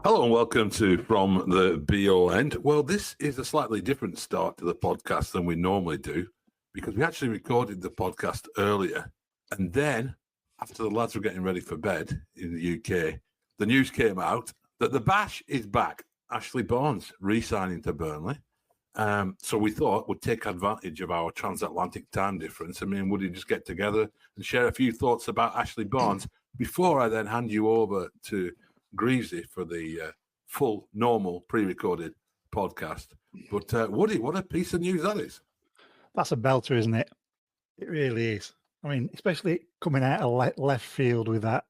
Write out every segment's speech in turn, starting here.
Hello and welcome to From the BO End. Well, this is a slightly different start to the podcast than we normally do because we actually recorded the podcast earlier. And then, after the lads were getting ready for bed in the UK, the news came out that the Bash is back. Ashley Barnes re-signing to Burnley. So we thought we'd take advantage of our transatlantic time difference. I mean, would you just get together and share a few thoughts about Ashley Barnes before I then hand you over to Greasy for the full, normal, pre-recorded podcast. But Woody, what a piece of news that is. That's a belter, isn't it? It really is. I mean, especially coming out of left field with that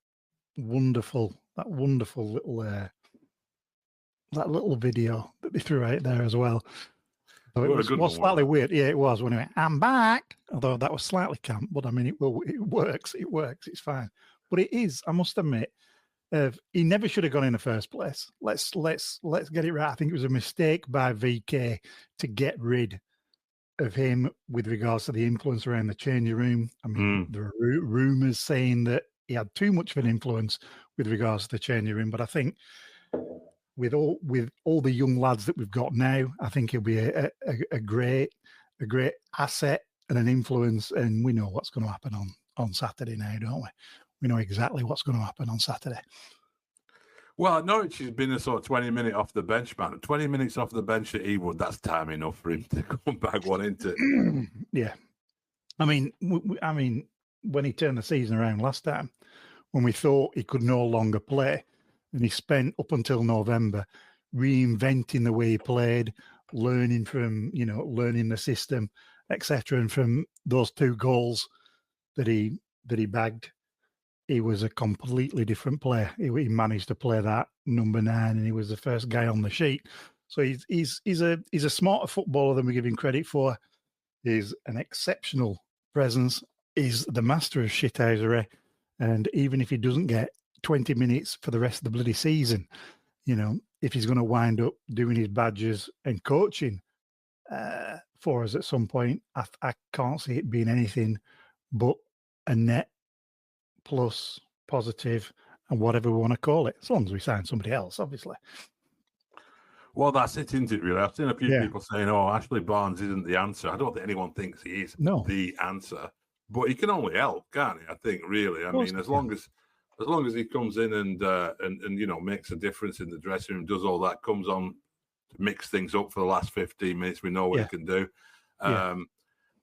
wonderful little that little video that they threw out there as well. So it was slightly weird. Yeah, it was when he went, "I'm back." Although that was slightly camp, but I mean, it works. It works. It's fine. But it is, I must admit, he never should have gone in the first place. Let's get it right. I think it was a mistake by VK to get rid of him with regards to the influence around the changing room. I mean, there are rumours saying that he had too much of an influence with regards to the changing room. But I think with all the young lads that we've got now, I think he'll be a great asset and an influence. And we know what's going to happen on Saturday now, don't we? We know exactly what's going to happen on Saturday. Well, Norwich has been a sort of 20-minute off the bench, man. 20 minutes off the bench at Ewood, that's time enough for him to come back one into. Yeah. I mean, when he turned the season around last time, when we thought he could no longer play, and he spent up until November reinventing the way he played, learning the system, etc. And from those 2 goals that he bagged, he was a completely different player. He managed to play that number 9, and he was the first guy on the sheet. So he's a smarter footballer than we give him credit for. He's an exceptional presence. He's the master of shithousery, and even if he doesn't get 20 minutes for the rest of the bloody season, if he's going to wind up doing his badges and coaching for us at some point, I can't see it being anything but a net plus positive and whatever we want to call it, as long as we sign somebody else, obviously. Well, that's it, isn't it, really? I've seen a few people saying, Ashley Barnes isn't the answer. I don't think anyone thinks he is the answer, but he can only help, can't he? I think, really. I mean, as long as he comes in and makes a difference in the dressing room, does all that, comes on to mix things up for the last 15 minutes, we know what he can do.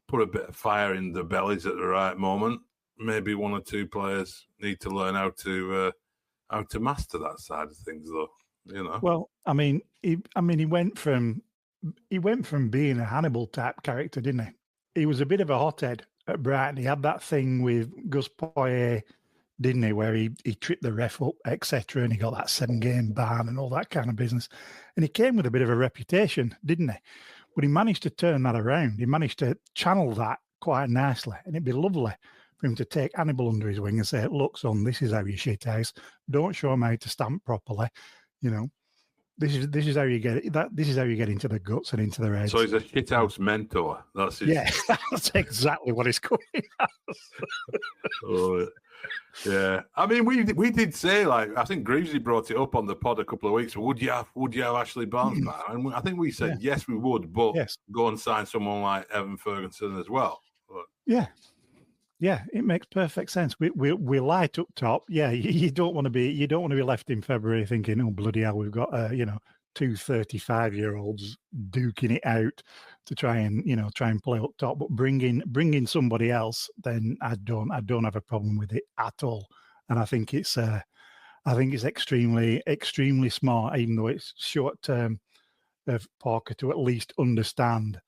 Put a bit of fire in the bellies at the right moment. Maybe 1 or 2 players need to learn how to master that side of things, though. Well, I mean, he went from being a Hannibal type character, didn't he? He was a bit of a hothead at Brighton. He had that thing with Gus Poyet, didn't he, where he tripped the ref up, etc., and he got that 7-game ban and all that kind of business. And he came with a bit of a reputation, didn't he? But he managed to turn that around. He managed to channel that quite nicely, and it'd be lovely for him to take Hannibal under his wing and say, "Look, son, this is how you shit house. Don't show him how to stamp properly. This is how you get it. This is how you get into the guts and into the head." So he's a shit house mentor. That's it. Yeah, that's exactly what he's coming as. Yeah. I mean, we did say, I think Greavesy brought it up on the pod a couple of weeks. Would you have Ashley Barnes back? And I think we said yes, we would, but go and sign someone like Evan Ferguson as well. But, Yeah, it makes perfect sense. We light up top. Yeah, you don't want to be left in February thinking, "Oh bloody hell, we've got 2 35-year-olds duking it out to try and play up top." But bringing somebody else, then I don't have a problem with it at all. And I think it's extremely smart, even though it's short term, of Parker to at least understand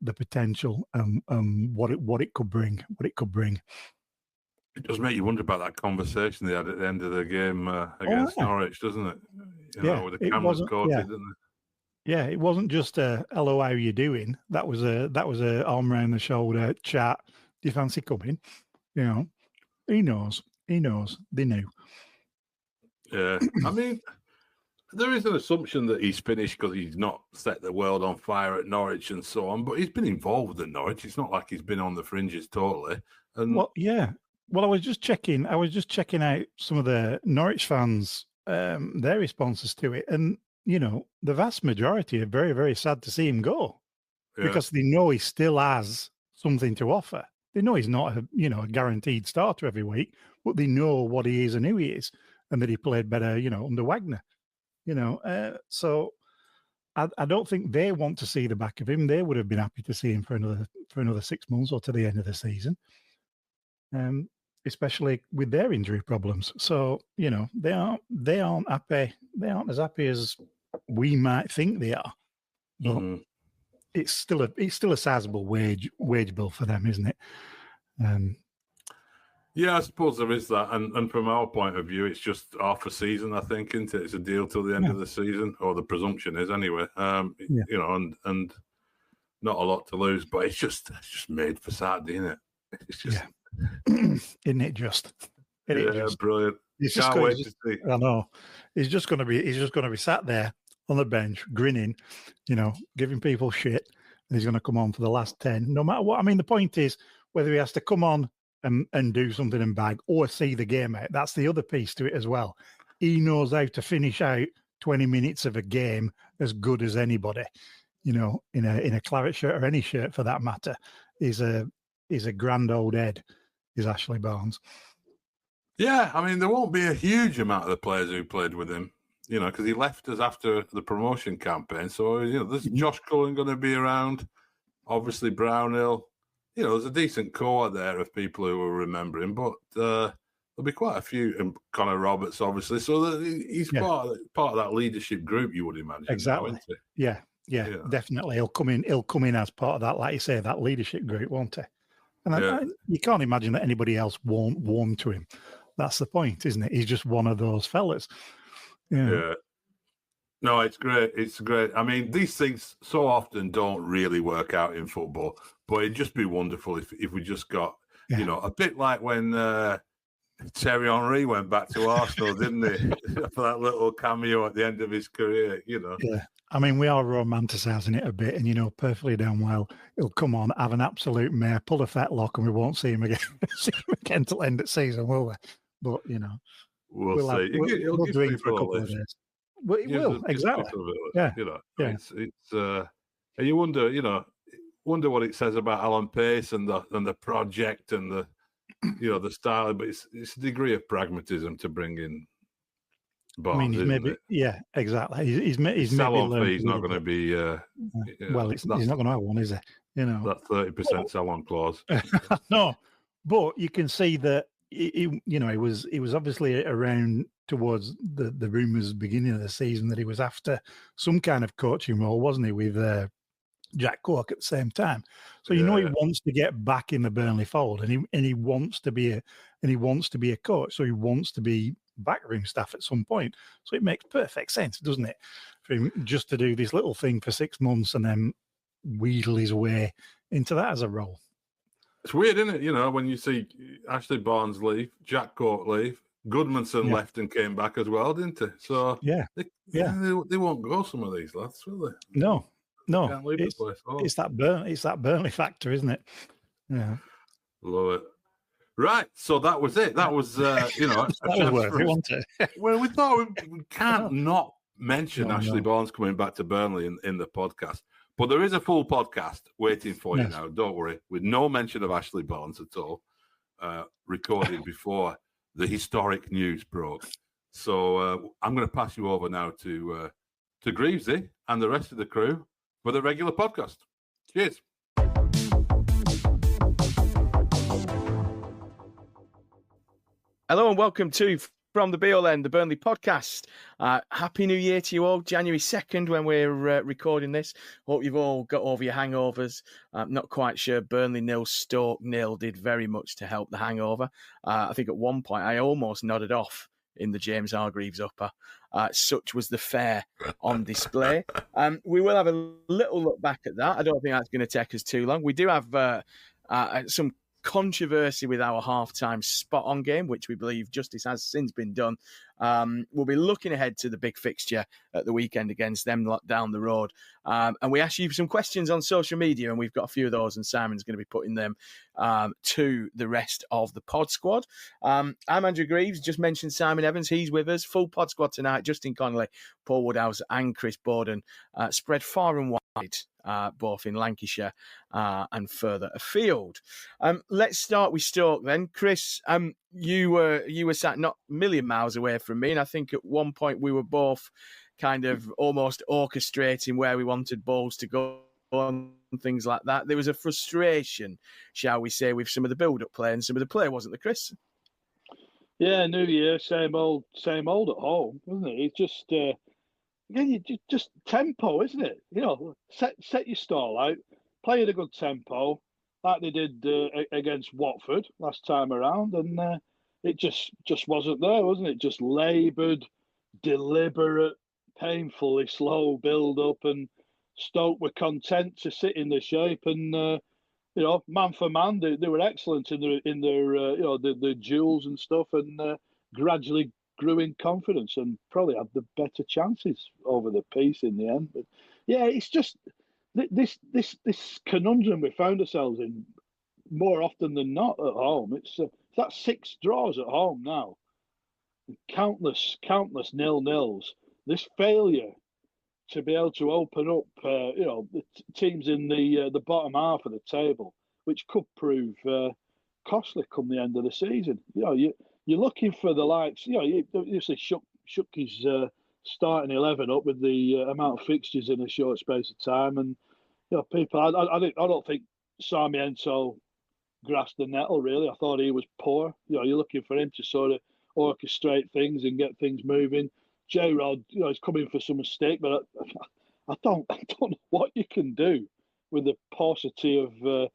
the potential and what it could bring. It does make you wonder about that conversation they had at the end of the game against Norwich, doesn't it? With the cameras caught it, didn't it? Yeah, it wasn't just a "hello, how you doing?" That was a arm around the shoulder chat. Do you fancy coming? He knows. They knew. Yeah, I mean, there is an assumption that he's finished because he's not set the world on fire at Norwich and so on. But he's been involved at Norwich. It's not like he's been on the fringes totally. And well, yeah. Well, I was just checking out some of the Norwich fans, their responses to it, and the vast majority are very, very sad to see him go because they know he still has something to offer. They know he's not a guaranteed starter every week, but they know what he is and who he is, and that he played better, under Wagner. So I don't think they want to see the back of him. They would have been happy to see him for another 6 months or to the end of the season. Especially with their injury problems. So, they aren't happy. They aren't as happy as we might think they are. But it's still a sizable wage bill for them, isn't it? Yeah, I suppose there is that. And from our point of view, it's just half a season, I think, isn't it? It's a deal till the end of the season, or the presumption is anyway. And not a lot to lose, but it's just made for Saturday, isn't it? It's just isn't it just? Brilliant. Can't wait to see. I know. He's just gonna be sat there on the bench, grinning, giving people shit, and he's gonna come on for the last 10, no matter what. I mean, the point is whether he has to come on and do something and bag or see the game out. That's the other piece to it as well. He knows how to finish out 20 minutes of a game as good as anybody. In a claret shirt or any shirt for that matter. He's a grand old head, is Ashley Barnes. Yeah, I mean, there won't be a huge amount of the players who played with him, because he left us after the promotion campaign. So, there's Josh Cullen going to be around, obviously Brownhill. There's a decent core there of people who will remember him, but there'll be quite a few, and Connor Roberts, obviously. So he's part of that leadership group, you would imagine. Exactly. Now, Yeah, definitely. He'll come in as part of that, like you say, that leadership group, won't he? And you can't imagine that anybody else won't warm to him. That's the point, isn't it? He's just one of those fellas. Yeah. No, it's great. It's great. I mean, these things so often don't really work out in football, but it'd just be wonderful if we just got, a bit like when Thierry Henry went back to Arsenal, didn't he? For that little cameo at the end of his career, Yeah. I mean, we are romanticising it a bit, and perfectly damn well, he'll come on, have an absolute mare, pull a fetlock, and we won't see him again till end of season, will we? But we'll see. We'll drink for a couple of days. Well, it will, exactly. Yeah. It's and you wonder what it says about Alan Pace and the project and the the style, but it's a degree of pragmatism to bring in. Barnes, he's maybe exactly. He's maybe salon fee is not going to be. Well, he's not going to have one, is he? That 30% salon clause. No, but you can see that he was obviously around towards the rumours beginning of the season that he was after some kind of coaching role, wasn't he? With Jack Cork at the same time, so he wants to get back in the Burnley fold, and he wants to be a coach, so he wants to be backroom staff at some point. So it makes perfect sense, doesn't it, for him just to do this little thing for 6 months and then wheedle his way into that as a role. It's weird, isn't it? When you see Ashley Barnes leave, Jack Cork leave, Goodmanson left and came back as well, didn't he? So they won't go, some of these lads, will they? No. Can't leave the place. It's that Burnley factor, isn't it? Yeah. Love it. Right, so that was it. That was, that was worth it, wasn't it? Well, we thought we can't not mention Ashley Barnes coming back to Burnley in the podcast. But there is a full podcast waiting for you now, don't worry, with no mention of Ashley Barnes at all, recorded before the historic news broke. So I'm going to pass you over now to Greavesy and the rest of the crew for the regular podcast. Cheers. Hello and welcome to from the BLN, the Burnley podcast. Happy New Year to you all. January 2nd when we're recording this. Hope you've all got over your hangovers. Not quite sure Burnley 0, Stoke 0 did very much to help the hangover. I think at one point I almost nodded off in the James Hargreaves upper. Such was the fare on display. We will have a little look back at that. I don't think that's going to take us too long. We do have some controversy with our halftime spot-on game, which we believe justice has since been done. We'll be looking ahead to the big fixture at the weekend against them down the road. And we asked you some questions on social media, and we've got a few of those, and Simon's going to be putting them to the rest of the pod squad. I'm Andrew Greaves, just mentioned Simon Evans. He's with us. Full pod squad tonight. Justin Connolly, Paul Woodhouse and Chris Borden, spread far and wide, both in Lancashire and further afield. Let's start with Stoke then. Chris, you were sat not a million miles away from me, and I think at one point we were both kind of almost orchestrating where we wanted balls to go and things like that. There was a frustration, shall we say, with some of the build-up play, and some of the play, wasn't there, Chris? Yeah, New Year, same old at home, wasn't it? It's just again, just tempo, isn't it? You know, set your stall out, play at a good tempo, like they did against Watford last time around, and it just wasn't there, wasn't it? Just laboured, deliberate, painfully slow build up, and Stoke were content to sit in the shape, and you know, man for man, they were excellent in their you know, the duels and stuff, and gradually grew in confidence and probably had the better chances over the piece in the end. But yeah, it's just this conundrum we found ourselves in more often than not at home. It's that 6 draws at home now, countless 0-0s. This failure to be able to open up, you know, the teams in the bottom half of the table, which could prove costly come the end of the season. You know, you're looking for the likes. You know, you obviously shook his starting 11 up with the amount of fixtures in a short space of time, and you know, people. I don't think Sarmiento grasped the nettle really. I thought he was poor. You know, you're looking for him to sort of orchestrate things and get things moving. J-Rod, you know, is coming for some mistake, but I don't know what you can do with the paucity of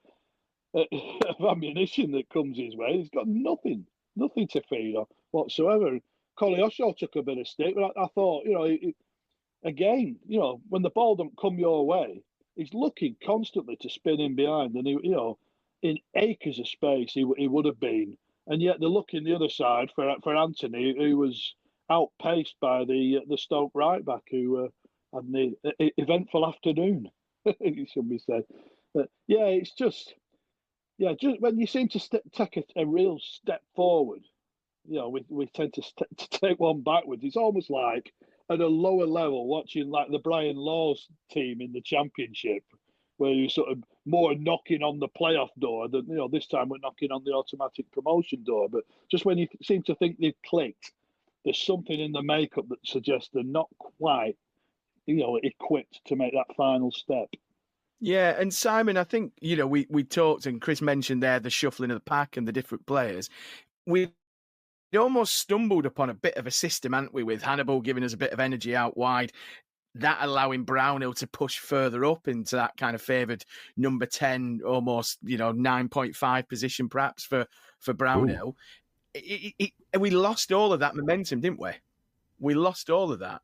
ammunition that comes his way. He's got nothing to feed on whatsoever. Koleosho took a bit of stick, but I thought, you know, again, you know, when the ball don't come your way, he's looking constantly to spin in behind, and he, you know, in acres of space he would have been, and yet the look in the other side for Anthony, who was outpaced by the Stoke right back, who had an eventful afternoon, it should be said. But yeah, it's just when you seem to take a real step forward, you know, we tend to take one backwards. It's almost like at a lower level watching like the Brian Law's team in the Championship, where you sort of more knocking on the playoff door than, you know, this time we're knocking on the automatic promotion door. But just when you seem to think they've clicked, there's something in the makeup that suggests they're not quite, you know, equipped to make that final step. Yeah, and Simon, I think, you know, we talked, and Chris mentioned there the shuffling of the pack and the different players. We almost stumbled upon a bit of a system, hadn't we, with Hannibal giving us a bit of energy out wide, that allowing Brownhill to push further up into that kind of favoured number 10, almost, you know, 9.5 position perhaps for Brownhill. We lost all of that momentum, didn't we? We lost all of that.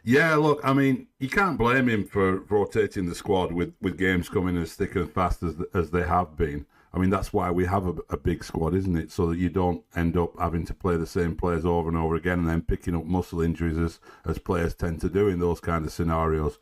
Yeah, look, I mean, you can't blame him for rotating the squad with games coming as thick and fast as they have been. I mean, that's why we have a big squad, isn't it? So that you don't end up having to play the same players over and over again and then picking up muscle injuries as players tend to do in those kind of scenarios.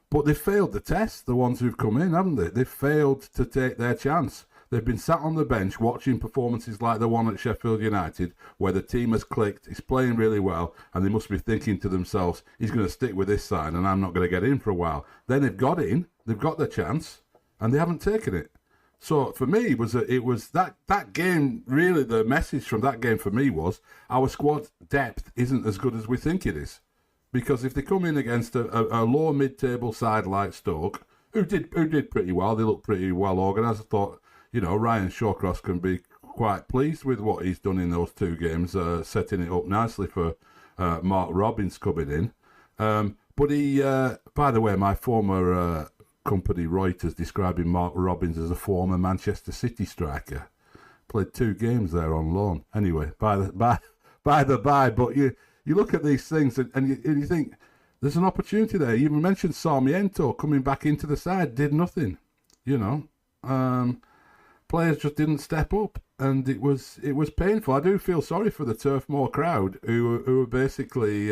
But they failed the test, the ones who've come in, haven't they? They failed to take their chance. They've been sat on the bench watching performances like the one at Sheffield United, where the team has clicked, he's playing really well, and they must be thinking to themselves, he's going to stick with this side and I'm not going to get in for a while. Then they've got in, they've got their chance, and they haven't taken it. So for me, it was that game, really the message from that game for me was our squad depth isn't as good as we think it is. Because if they come in against a lower mid-table side like Stoke, who did pretty well, they looked pretty well organised, I thought, you know, Ryan Shawcross can be quite pleased with what he's done in those 2 games, setting it up nicely for Mark Robbins coming in. But he, by the way, my former company Reuters describing Mark Robbins as a former Manchester City striker. Played 2 games there on loan. Anyway, by the by. But you look at these things and you think there's an opportunity there. You even mentioned Sarmiento coming back into the side, did nothing. Players just didn't step up, and it was painful. I do feel sorry for the Turf Moor crowd who are basically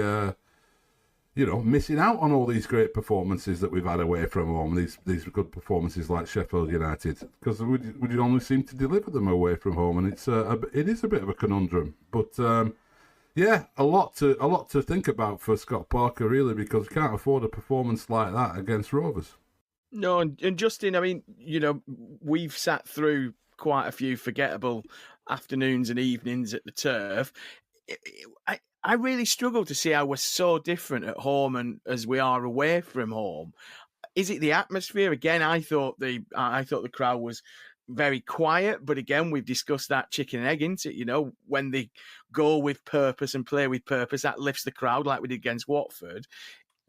missing out on all these great performances that we've had away from home. These good performances like Sheffield United, because we only seem to deliver them away from home, and it is a bit of a conundrum. But a lot to think about for Scott Parker, really, because we can't afford a performance like that against Rovers. No, and Justin, I mean, we've sat through quite a few forgettable afternoons and evenings at the Turf. I really struggle to see how we're so different at home and as we are away from home. Is it the atmosphere? Again, I thought the crowd was very quiet, but again, we've discussed that chicken and egg, isn't it? When they go with purpose and play with purpose, that lifts the crowd like we did against Watford.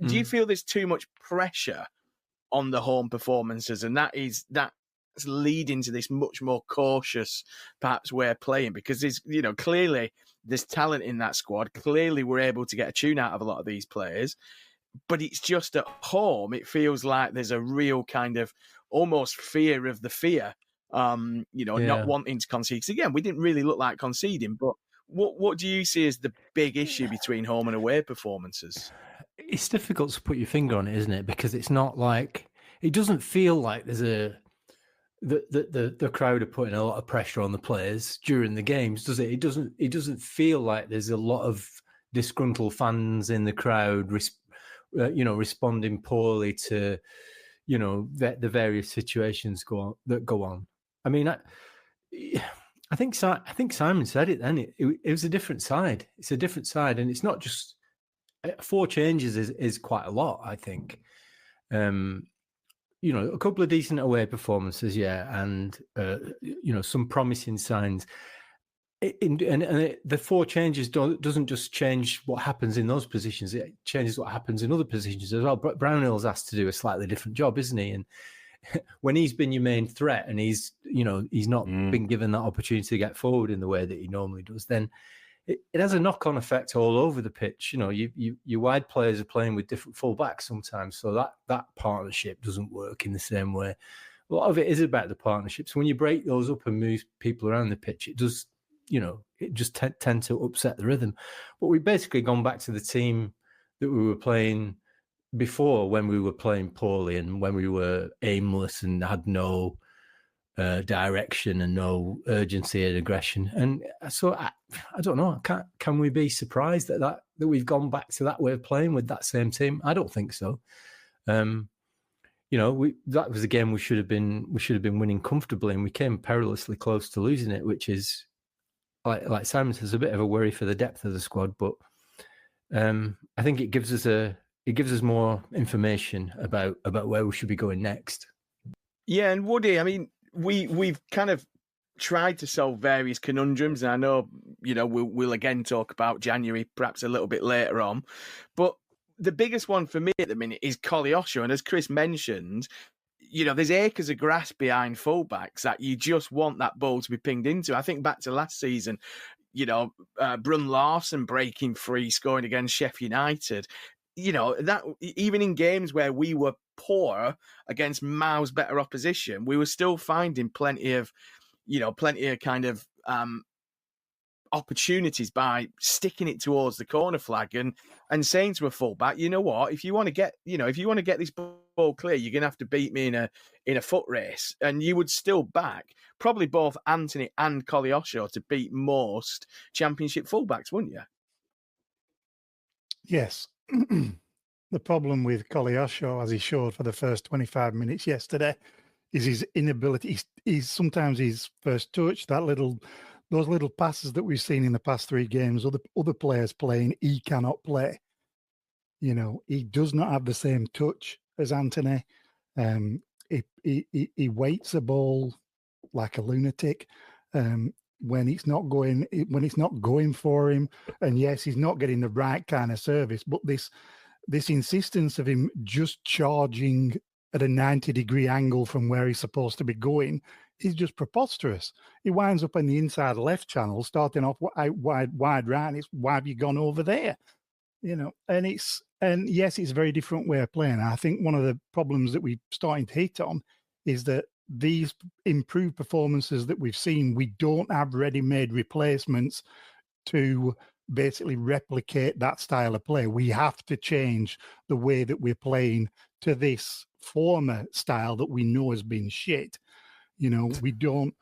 Do you feel there's too much pressure on the home performances, and that's leading to this much more cautious, perhaps, way of playing? Because there's, clearly there's talent in that squad. Clearly, we're able to get a tune out of a lot of these players, but it's just at home. It feels like there's a real kind of almost fear of the fear. Not wanting to concede. Because again, we didn't really look like conceding. But what do you see as the big issue between home and away performances? It's difficult to put your finger on it, isn't it? Because it's not like, it doesn't feel like there's the crowd are putting a lot of pressure on the players during the games, does it? It doesn't feel like there's a lot of disgruntled fans in the crowd, responding poorly to, the various situations that go on. I mean, I think Simon said it then. It was a different side. It's a different side, and it's not just 4 changes is quite a lot, I think. A couple of decent away performances, and some promising signs. And the 4 changes doesn't just change what happens in those positions; it changes what happens in other positions as well. Brownhill's asked to do a slightly different job, isn't he? And when he's been your main threat, and he's not been given that opportunity to get forward in the way that he normally does, then it has a knock-on effect all over the pitch. Your wide players are playing with different full-backs sometimes, so that partnership doesn't work in the same way. A lot of it is about the partnerships. When you break those up and move people around the pitch, it does, it just tend to upset the rhythm. But we've basically gone back to the team that we were playing before, when we were playing poorly and when we were aimless and had no direction and no urgency and aggression. And so I don't know. Can we be surprised that we've gone back to that way of playing with that same team? I don't think so. That was a game we should have been winning comfortably, and we came perilously close to losing it, which is, like Simon says, a bit of a worry for the depth of the squad. But I think it gives us more information about where we should be going next. Yeah, and Woody, I mean, we've kind of tried to solve various conundrums, and I know, we'll again talk about January perhaps a little bit later on, but the biggest one for me at the minute is Koleosho, and as Chris mentioned, there's acres of grass behind fullbacks that you just want that ball to be pinged into. I think back to last season, Brun Larsen breaking free, scoring against Sheffield United. That even in games where we were poor against miles better opposition, we were still finding plenty of kind of opportunities by sticking it towards the corner flag and saying to a fullback, you know what, if you want to get this ball clear, you're going to have to beat me in a foot race. And you would still back probably both Anthony and Koleosho to beat most Championship fullbacks, wouldn't you? Yes. The problem with Koleosho, as he showed for the first 25 minutes yesterday, is his inability. He's sometimes his first touch, those little passes that we've seen in the past 3 games, other players playing, he cannot play. He does not have the same touch as Anthony. He waits a ball like a lunatic. when it's not going for him. And yes, he's not getting the right kind of service, but this insistence of him just charging at a 90-degree angle from where he's supposed to be going is just preposterous. He winds up on the inside left channel, starting off out wide right. And it's, why have you gone over there? And yes, it's a very different way of playing. I think one of the problems that we're starting to hit on is that these improved performances that we've seen, we don't have ready-made replacements to basically replicate that style of play. We have to change the way that we're playing to this former style that we know has been shit. We don't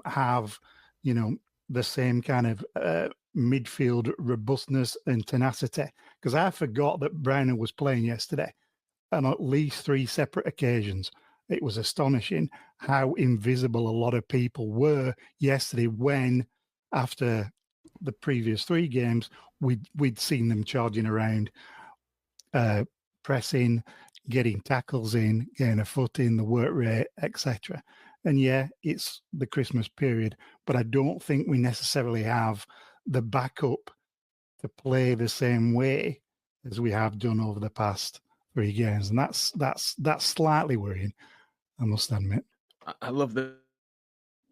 have, the same kind of midfield robustness and tenacity. Because I forgot that Browner was playing yesterday on at least 3 separate occasions. It was astonishing how invisible a lot of people were yesterday when, after the previous 3 games, we'd seen them charging around, pressing, getting tackles in, getting a foot in, the work rate, etc. And yeah, it's the Christmas period, but I don't think we necessarily have the backup to play the same way as we have done over the past 3 games, and that's slightly worrying, I must admit. I love that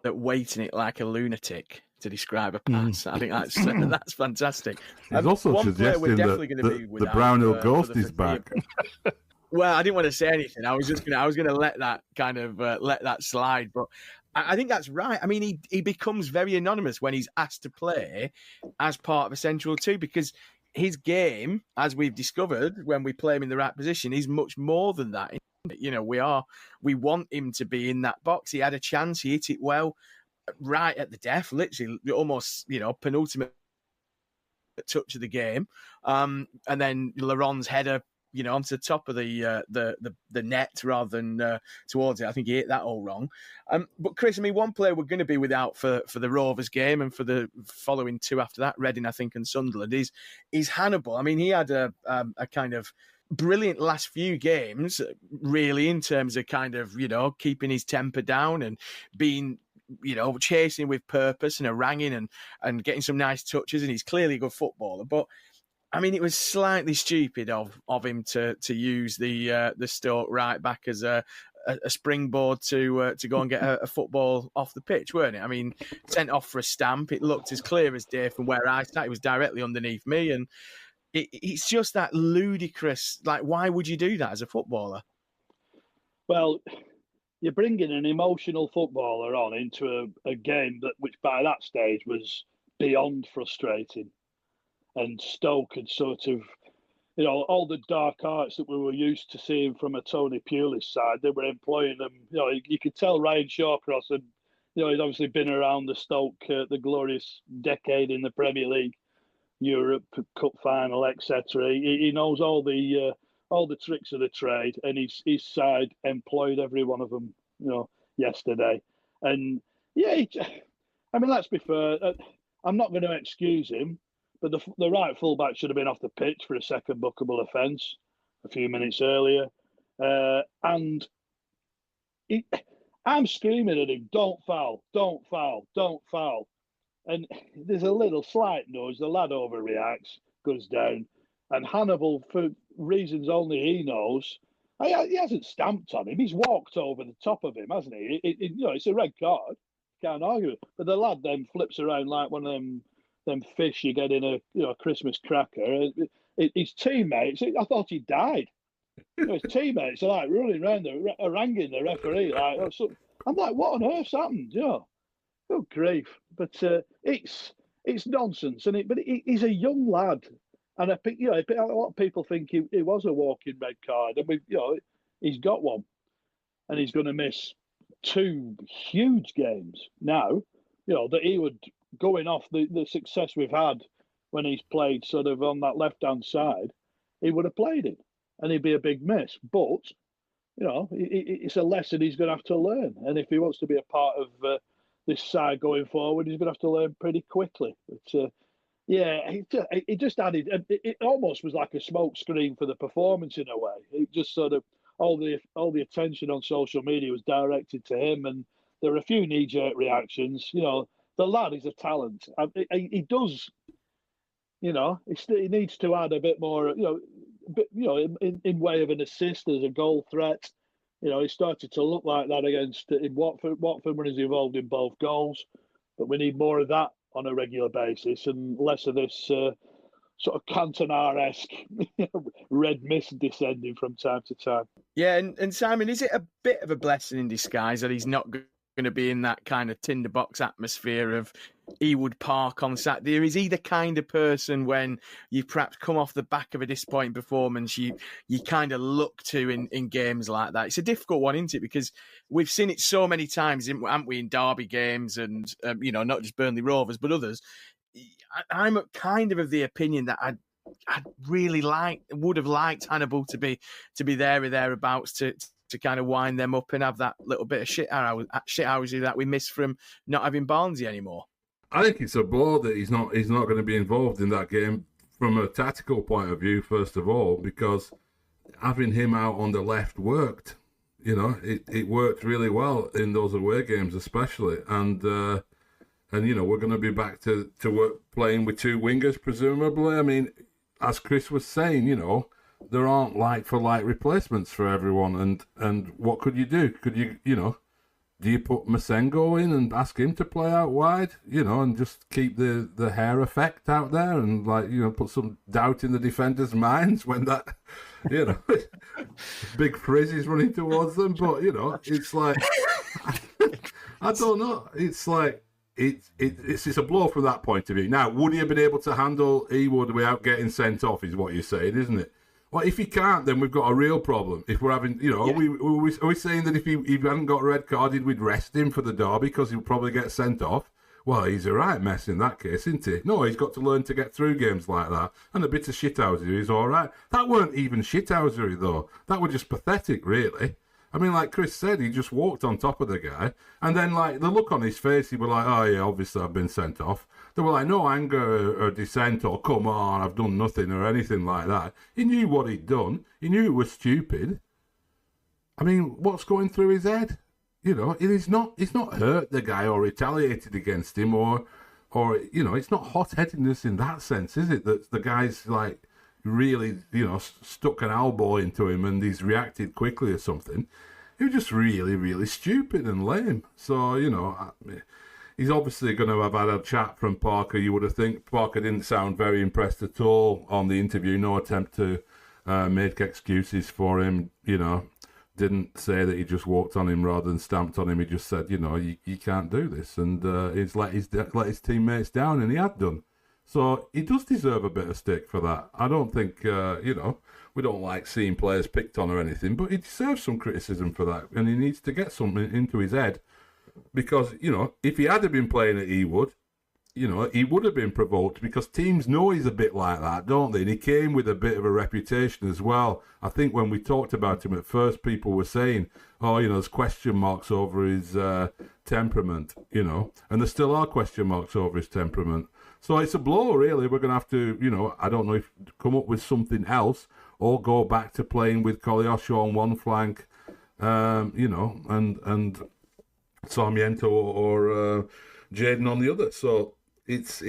weighting it like a lunatic to describe a pass. I think that's fantastic. He's also suggesting that the Brownhill Ghost is back. Well, I didn't want to say anything. I was going to let that kind of let that slide. But I think that's right. I mean, he becomes very anonymous when he's asked to play as part of a central 2, because his game, as we've discovered when we play him in the right position, is much more than that. We want him to be in that box. He had a chance. He hit it well, right at the death, literally almost, penultimate touch of the game. And then Laurent's header, onto the top of the net rather than towards it. I think he hit that all wrong. But Chris, I mean, one player we're going to be without for the Rovers game and for the following 2 after that, Reading, I think, and Sunderland, is Hannibal. I mean, he had a kind of brilliant last few games, really, in terms of kind of, keeping his temper down and being, chasing with purpose and haranguing and getting some nice touches. And he's clearly a good footballer. But I mean, it was slightly stupid of him to use the Stoke right back as a springboard to go and get a football off the pitch, weren't it? I mean, sent off for a stamp. It looked as clear as day from where I sat. It was directly underneath me, and it's just that ludicrous. Like, why would you do that as a footballer? Well, you're bringing an emotional footballer on into a game which by that stage was beyond frustrating. And Stoke had sort of, all the dark arts that we were used to seeing from a Tony Pulis side, they were employing them. You could tell Ryan Shawcross had, he'd obviously been around the Stoke, the glorious decade in the Premier League, Europe Cup final, etc. He knows all the tricks of the trade, and his side employed every one of them, yesterday. And yeah, let's be fair. I'm not going to excuse him. But the right fullback should have been off the pitch for a second bookable offence a few minutes earlier. And I'm screaming at him, don't foul, don't foul, don't foul. And there's a little slight nudge. The lad overreacts, goes down. And Hannibal, for reasons only he knows, he hasn't stamped on him. He's walked over the top of him, hasn't he? It's a red card. Can't argue it. But the lad then flips around like one of them fish you get in a Christmas cracker. His teammates, I thought he died. His teammates are like running around haranguing the referee. I'm like, what on earth's happened? Good grief! But it's nonsense, but he's a young lad, and I think a lot of people think he was a walking red card, and he's got one, and he's going to miss 2 huge games now. That he would. Going off the success we've had when he's played sort of on that left-hand side, he would have played it, and he'd be a big miss. But, it's a lesson he's going to have to learn. And if he wants to be a part of this side going forward, he's going to have to learn pretty quickly. But, it just added, it almost was like a smoke screen for the performance in a way. It just sort of, all the attention on social media was directed to him, and there were a few knee-jerk reactions, the lad is a talent. He does, he needs to add a bit more, in way of an assist as a goal threat. He started to look like that against in Watford. Watford when he's involved in both goals, but we need more of that on a regular basis and less of this sort of Cantona-esque red mist descending from time to time. Yeah, and Simon, is it a bit of a blessing in disguise that he's not going to be in that kind of tinderbox atmosphere of Ewood Park on Saturday? Or is he the kind of person when you perhaps come off the back of a disappointing performance, you kind of look to in games like that? It's a difficult one, isn't it? Because we've seen it so many times, haven't we, in derby games and, not just Burnley Rovers, but others. I'm kind of the opinion that I'd really would have liked Hannibal to be there or thereabouts to kind of wind them up and have that little bit of shithousery that we miss from not having Barnsley anymore. I think it's a blow that he's not going to be involved in that game from a tactical point of view, first of all, because having him out on the left worked. It worked really well in those away games, especially, and we're going to be back to work playing with two wingers, presumably. I mean, as Chris was saying, there aren't like-for-like replacements for everyone. And what could you do? Could you, do you put Masengo in and ask him to play out wide, and just keep the hair effect out there and, put some doubt in the defenders' minds when that, big frizz is running towards them. But, it's like, I don't know. It's like, it's a blow from that point of view. Now, would he have been able to handle Ewood without getting sent off, is what you're saying, isn't it? Well, if he can't, then we've got a real problem. If we're having, are we saying that if he hadn't got red carded, we'd rest him for the derby because he'll probably get sent off? Well, he's a right mess in that case, isn't he? No, he's got to learn to get through games like that. And a bit of shithousery is all right. That weren't even shithousery, though. That was just pathetic, really. I mean, like Chris said, he just walked on top of the guy. And then, the look on his face, he was like, oh, yeah, obviously I've been sent off. There were, no anger or dissent or, come on, I've done nothing or anything like that. He knew what he'd done. He knew it was stupid. I mean, what's going through his head? He's not hurt the guy or retaliated against him or it's not hot-headedness in that sense, is it? That the guy's, really, stuck an elbow into him and he's reacted quickly or something. He was just really, really stupid and lame. So, he's obviously going to have had a chat from Parker. You would have think Parker didn't sound very impressed at all on the interview. No attempt to make excuses for him, Didn't say that he just walked on him rather than stamped on him. He just said, you can't do this. And he's let his teammates down, and he had done. So he does deserve a bit of stick for that. I don't think, we don't like seeing players picked on or anything, but he deserves some criticism for that, and he needs to get something into his head. Because, if he had been playing at Ewood, he would have been provoked because teams know he's a bit like that, don't they? And he came with a bit of a reputation as well. I think when we talked about him at first, people were saying, oh, there's question marks over his temperament, and there still are question marks over his temperament. So it's a blow, really. We're going to have to, I don't know if come up with something else or go back to playing with Koleosho on one flank, and Sarmiento or Jaden on the other. So it's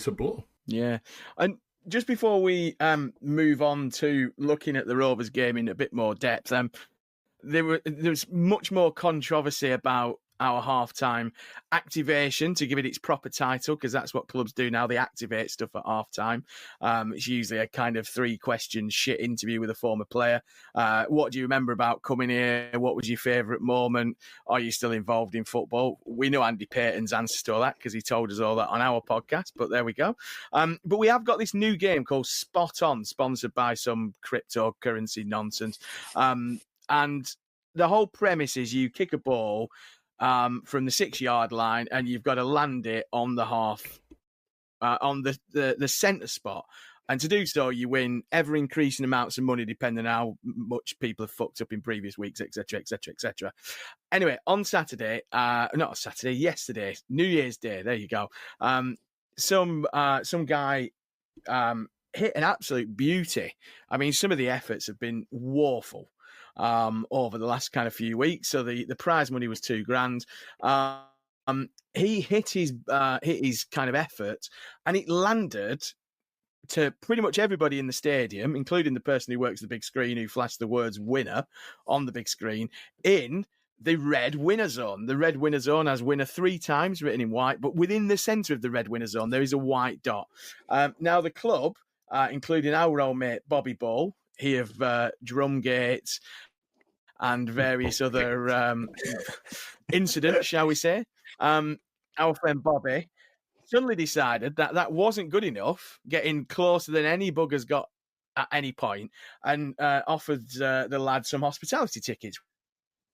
a blow. Yeah, and just before we move on to looking at the Rovers game in a bit more depth, there was much more controversy about our halftime activation, to give it its proper title, because that's what clubs do now. They activate stuff at halftime. It's usually a kind of 3-question shit interview with a former player. What do you remember about coming here? What was your favourite moment? Are you still involved in football? We know Andy Payton's answer to all that because he told us all that on our podcast, but there we go. But we have got this new game called Spot On, sponsored by some cryptocurrency nonsense. And the whole premise is you kick a ball from the 6-yard line, and you've got to land it on the half, on the centre spot. And to do so, you win ever-increasing amounts of money depending on how much people have fucked up in previous weeks, etc., etc., etc. Anyway, on Saturday, yesterday, New Year's Day, there you go, some guy hit an absolute beauty. I mean, some of the efforts have been woeful over the last kind of few weeks. So the prize money was $2,000. he hit his kind of effort, and it landed to pretty much everybody in the stadium, including the person who works the big screen who flashed the words "winner" on the big screen, in the red winner zone. The red winner zone has winner 3 times written in white, but within the centre of the red winner zone, there is a white dot. Now, the club, including our old mate Bobby Ball, he of Drumgate and various other incidents, shall we say, our friend Bobby suddenly decided that that wasn't good enough, getting closer than any bugger's got at any point, and offered the lad some hospitality tickets,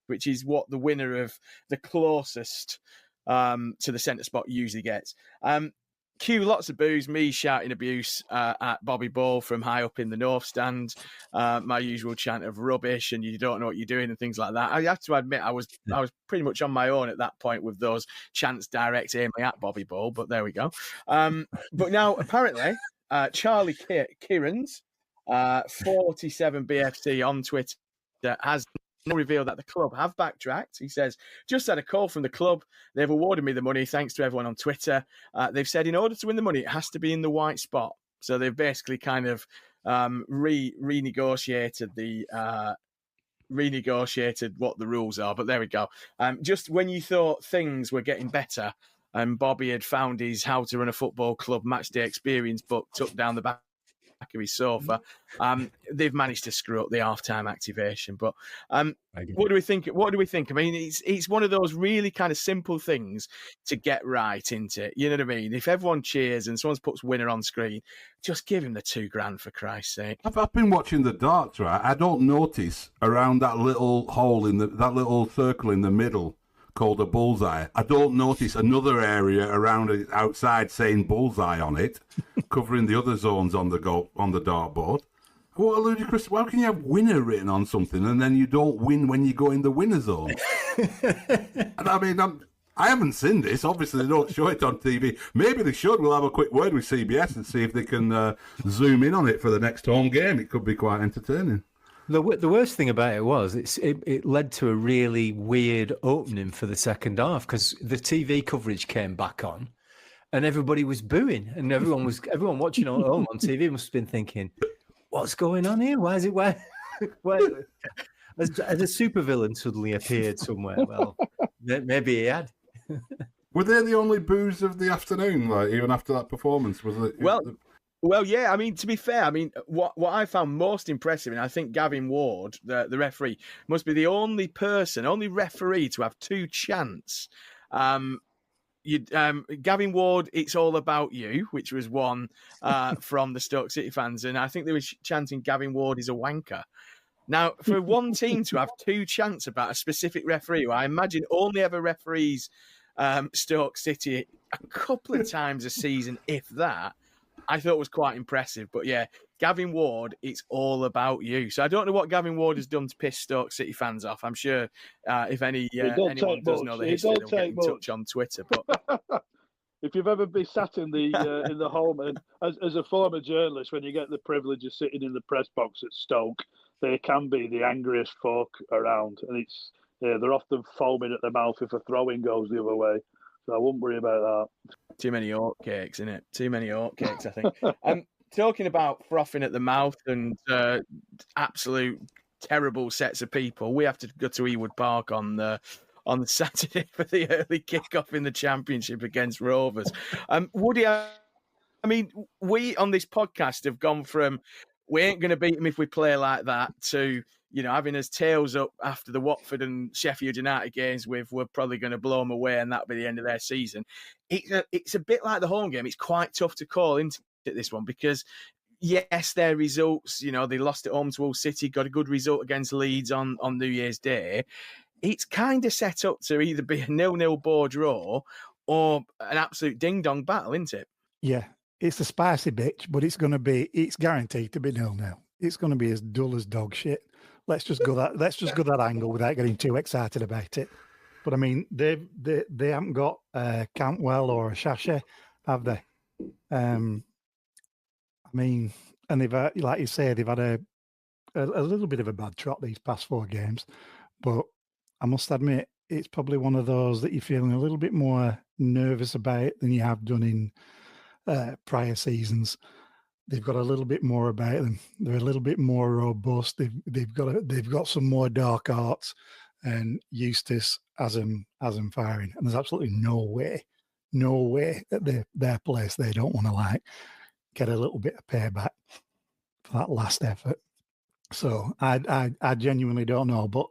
which is what the winner of the closest to the centre spot usually gets. Cue lots of boos, me shouting abuse at Bobby Ball from high up in the north stand, my usual chant of rubbish and you don't know what you're doing and things like that. I have to admit I was pretty much on my own at that point with those chants direct aiming at Bobby Ball, but there we go. But now apparently Charlie Kieran's 47 BFC on Twitter has revealed that the club have backtracked. He says, just had a call from the club. They've awarded me the money thanks to everyone on Twitter. They've said in order to win the money, it has to be in the white spot. So they've basically kind of renegotiated what the rules are. But there we go. Just when you thought things were getting better and Bobby had found his How to Run a Football Club match day experience book tucked down the back of his sofa, they've managed to screw up the halftime activation. But what do we think? I mean, it's one of those really kind of simple things to get right, isn't it? You know what I mean? If everyone cheers and someone puts winner on screen, just give him the $2,000 for Christ's sake. I've been watching the darts, right? I don't notice around that little hole in that little circle in the middle called a bullseye. I don't notice another area around it outside saying bullseye on it, covering the other zones on the dartboard. What a ludicrous! How can you have winner written on something and then you don't win when you go in the winner zone? And I mean, I haven't seen this. Obviously, they don't show it on TV. Maybe they should. We'll have a quick word with CBS and see if they can zoom in on it for the next home game. It could be quite entertaining. The worst thing about it was it led to a really weird opening for the second half because the TV coverage came back on and everybody was booing and everyone watching at home on TV must have been thinking, what's going on here? Why is it why as a supervillain suddenly appeared somewhere? Well, maybe he had. Were they the only boos of the afternoon, like even after that performance? Was it? Well, yeah. I mean, to be fair, I mean, what I found most impressive, and I think Gavin Ward, the referee, must be the only referee to have 2 chants. Gavin Ward, it's all about you, which was one from the Stoke City fans, and I think they were chanting Gavin Ward is a wanker. Now, for one team to have 2 chants about a specific referee, who I imagine only ever referees Stoke City a couple of times a season, if that, I thought was quite impressive. But yeah, Gavin Ward, it's all about you. So I don't know what Gavin Ward has done to piss Stoke City fans off. I'm sure if anyone does know the history, they'll get in touch on Twitter. But if you've ever been sat in the home, and as a former journalist, when you get the privilege of sitting in the press box at Stoke, they can be the angriest folk around, and they're often foaming at the mouth if a throw-in goes the other way. So I wouldn't worry about that. Too many oatcakes, innit? Too many oatcakes, I think. Talking about frothing at the mouth and absolute terrible sets of people, we have to go to Ewood Park on the Saturday for the early kick-off in the Championship against Rovers. Woody, I mean, we on this podcast have gone from we ain't going to beat them if we play like that to, you know, having us tails up after the Watford and Sheffield United games with we're probably going to blow them away and that'll be the end of their season. It's a bit like the home game. It's quite tough to call into this one because, yes, their results, you know, they lost at home to Hull City, got a good result against Leeds on New Year's Day. It's kind of set up to either be a 0-0 board draw or an absolute ding-dong battle, isn't it? Yeah, it's a spicy bitch, but it's guaranteed to be 0-0. It's going to be as dull as dog shit. Let's just go that angle without getting too excited about it. But I mean, they haven't got Cantwell or Shasha, have they? I mean, and they've like you say, they've had a little bit of a bad trot these past 4 games. But I must admit, it's probably one of those that you're feeling a little bit more nervous about than you have done in prior seasons. They've got a little bit more about them. They're a little bit more robust. They've got some more dark arts, and Eustace has them firing. And there's absolutely no way at their place they don't want to get a little bit of payback for that last effort. So I genuinely don't know, but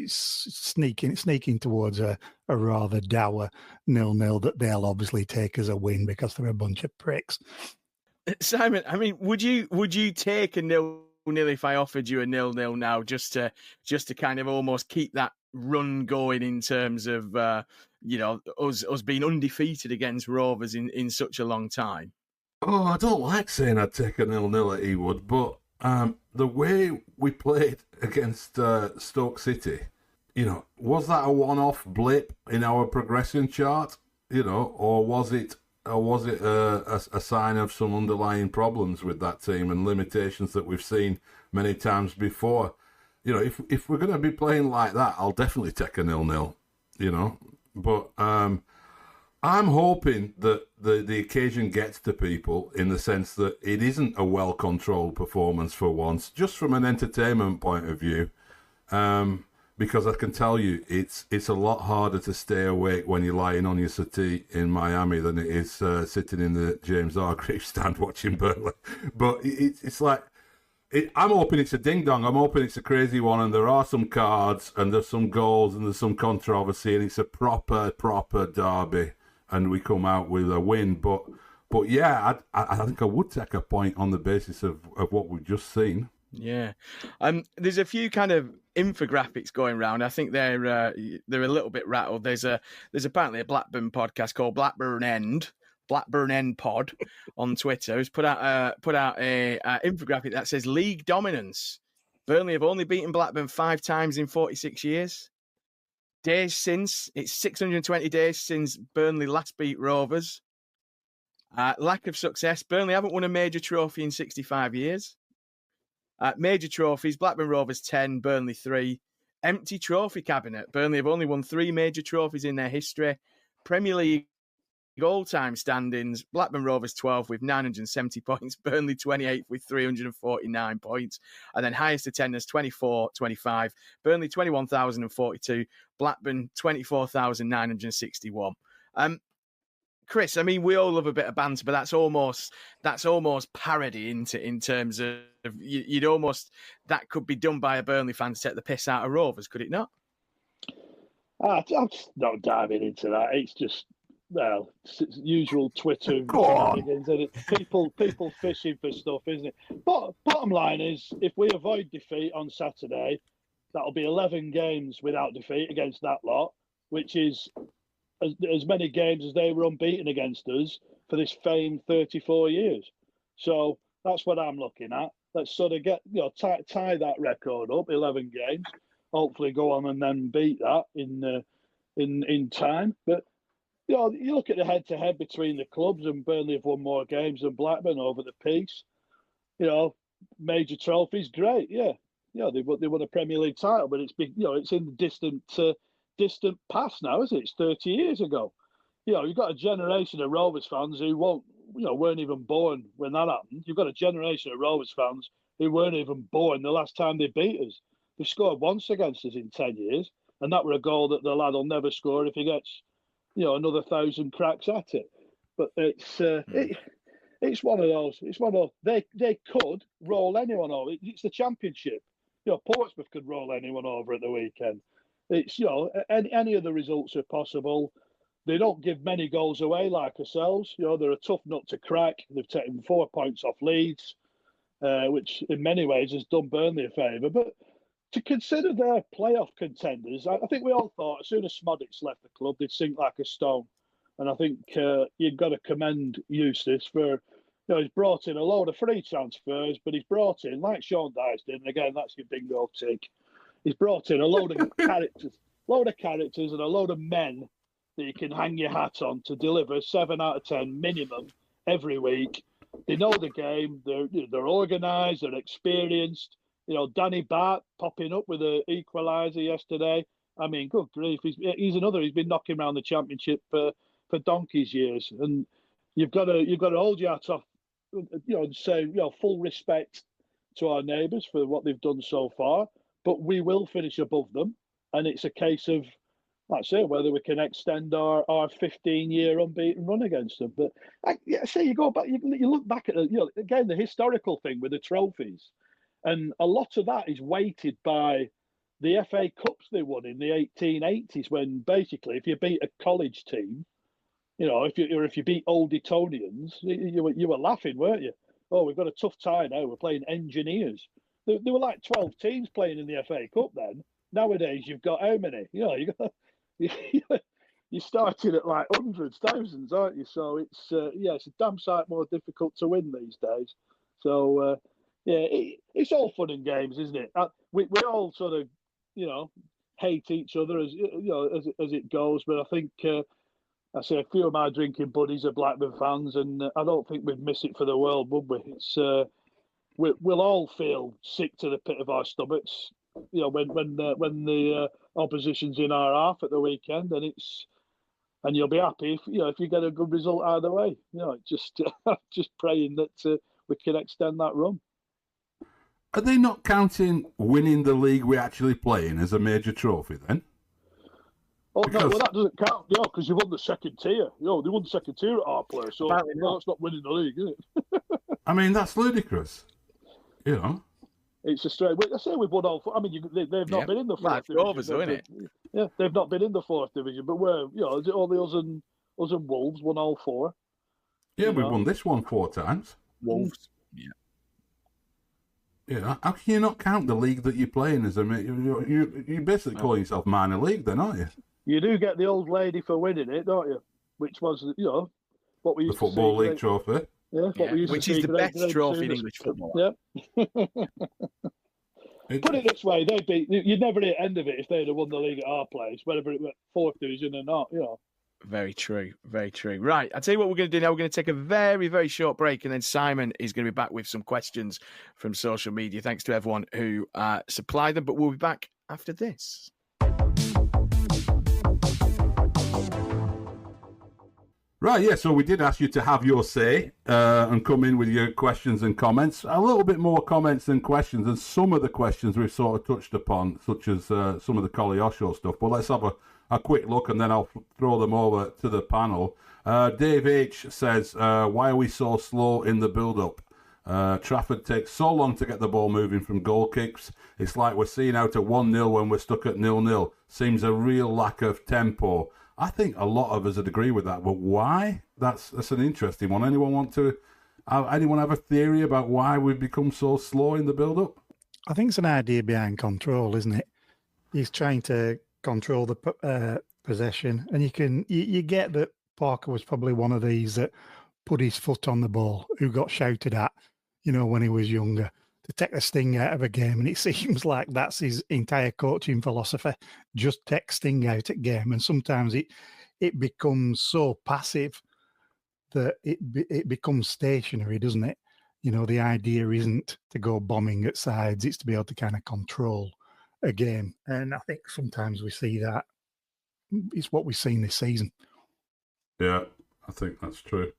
sneaking towards a rather dour 0-0 that they'll obviously take as a win because they're a bunch of pricks. Simon, I mean, would you take a 0-0 if I offered you a 0-0 now, just to kind of almost keep that run going in terms of us being undefeated against Rovers in such a long time? Oh, I don't like saying I'd take a 0-0 at Ewood, but the way we played against Stoke City, was that a one-off blip in our progression chart, or was it a sign of some underlying problems with that team and limitations that we've seen many times before? If we're going to be playing like that, I'll definitely take a 0-0, But I'm hoping that the occasion gets to people in the sense that it isn't a well-controlled performance for once, just from an entertainment point of view. Because I can tell you, it's a lot harder to stay awake when you're lying on your settee in Miami than it is sitting in the James Hargreaves stand watching Burnley. But it's like, I'm hoping it's a ding-dong. I'm hoping it's a crazy one, and there are some cards, and there's some goals, and there's some controversy, and it's a proper derby, and we come out with a win. But yeah, I think I would take a point on the basis of what we've just seen. Yeah, there's a few kind of infographics going around. I think they're a little bit rattled. There's apparently a Blackburn podcast called Blackburn End Pod on Twitter, who's put out a infographic that says league dominance. Burnley have only beaten Blackburn 5 times in 46 years. It's 620 days since Burnley last beat Rovers. Lack of success. Burnley haven't won a major trophy in 65 years. Major trophies, Blackburn Rovers 10, Burnley 3. Empty trophy cabinet. Burnley have only won 3 major trophies in their history. Premier League all-time standings, Blackburn Rovers 12 with 970 points, Burnley 28 with 349 points, and then highest attendance 24-25, Burnley 21,042, Blackburn 24,961. Chris, I mean, we all love a bit of banter, but that's almost parody in terms of you'd almost, that could be done by a Burnley fan to take the piss out of Rovers, could it not? I'm just not diving into that. It's just, well, it's usual Twitter shenanigans, isn't it? People fishing for stuff, isn't it? But bottom line is, if we avoid defeat on Saturday, that'll be 11 games without defeat against that lot, which is as many games as they were unbeaten against us for this famed 34 years. So that's what I'm looking at. Let's sort of get, tie that record up, 11 games. Hopefully go on and then beat that in time. But you look at the head-to-head between the clubs, and Burnley have won more games than Blackburn over the piece. Major trophies, great, yeah. They won a Premier League title, but it's big. It's in the distant past now, isn't it? It's 30 years ago. You've got a generation of Rovers fans who weren't even born when that happened. You've got a generation of Rovers fans who weren't even born the last time they beat us. They scored once against us in 10 years, and that were a goal that the lad will never score if he gets another 1,000 cracks at it. But it's one of those. It's one of those. They could roll anyone over. It's the Championship. Portsmouth could roll anyone over at the weekend. It's any of the results are possible. They don't give many goals away like ourselves. They're a tough nut to crack. They've taken 4 points off Leeds, which in many ways has done Burnley a favour. But to consider their playoff contenders, I think we all thought as soon as Smodics left the club, they'd sink like a stone. And I think you've got to commend Eustace for, he's brought in a load of free transfers, but he's brought in, like Sean Dyche did, and again, that's your bingo tick. He's brought in a load of characters and a load of men that you can hang your hat on to deliver 7 out of 10 minimum every week. They know the game. They're organised. They're experienced. Danny Bart popping up with an equaliser yesterday. I mean, good grief, he's another. He's been knocking around the Championship for donkey's years, and you've got to hold your hat off, and say, full respect to our neighbours for what they've done so far. But we will finish above them, and it's a case of, like I say, whether we can extend our 15-year unbeaten run against them. But you go back, you look back at again the historical thing with the trophies, and a lot of that is weighted by the FA Cups they won in the 1880s, when basically if you beat a college team, if you beat Old Etonians, you were laughing, weren't you? Oh, we've got a tough tie now. We're playing Engineers. There were like 12 teams playing in the FA Cup then. Nowadays, you've got how many? You're starting at like hundreds, thousands, aren't you? So it's a damn sight more difficult to win these days. So it's all fun and games, isn't it? We all sort of hate each other as it goes, but I think I say a few of my drinking buddies are Blackburn fans, and I don't think we'd miss it for the world, would we? It's we'll all feel sick to the pit of our stomachs, when the opposition's in our half at the weekend, and you'll be happy if you get a good result either way. Just praying that we can extend that run. Are they not counting winning the league we actually play in as a major trophy then? Oh, no, well, that doesn't count, because you won the second tier. They won the second tier at our place, so that's not winning the league, is it? I mean, that's ludicrous. It's a straight. I say we've won all four. I mean, they've not been in the fourth division. Rovers, isn't it? Yeah, they've not been in the fourth division, but we're, is it only us and Wolves won all four? Yeah, we've won this one 4 times. Wolves. Yeah. How can you not count the league that you play in as a... You're basically calling yourself minor league then, aren't you? You do get the old lady for winning it, don't you? Which was, what we used to see. The Football League trophy. Yeah, which is the best trophy in English football. Yeah. Put it this way, you'd never hit the end of it if they'd have won the league at our place, whether it were fourth division or not, Very true, very true. Right, I'll tell you what we're going to do now. We're going to take a very, very short break, and then Simon is going to be back with some questions from social media. Thanks to everyone who supplied them, but we'll be back after this. Right, yeah, so we did ask you to have your say and come in with your questions and comments. A little bit more comments than questions, and some of the questions we've sort of touched upon, such as some of the Colliosho stuff. But let's have a quick look, and then I'll throw them over to the panel. Dave H. says, why are we so slow in the build-up? Trafford takes so long to get the ball moving from goal kicks. It's like we're seeing out at 1-0 when we're stuck at 0-0. Seems a real lack of tempo. I think a lot of us would agree with that, but why? That's an interesting one. Anyone have a theory about why we've become so slow in the build-up? I think it's an idea behind control, isn't it? He's trying to control the possession, and you get that Parker was probably one of these that put his foot on the ball, who got shouted at, when he was younger, to take the sting out of a game. And it seems like that's his entire coaching philosophy, just take sting out at game. And sometimes it becomes so passive that it becomes stationary, doesn't it? The idea isn't to go bombing at sides, it's to be able to kind of control a game. And I think sometimes we see that. It's what we've seen this season. Yeah, I think that's true.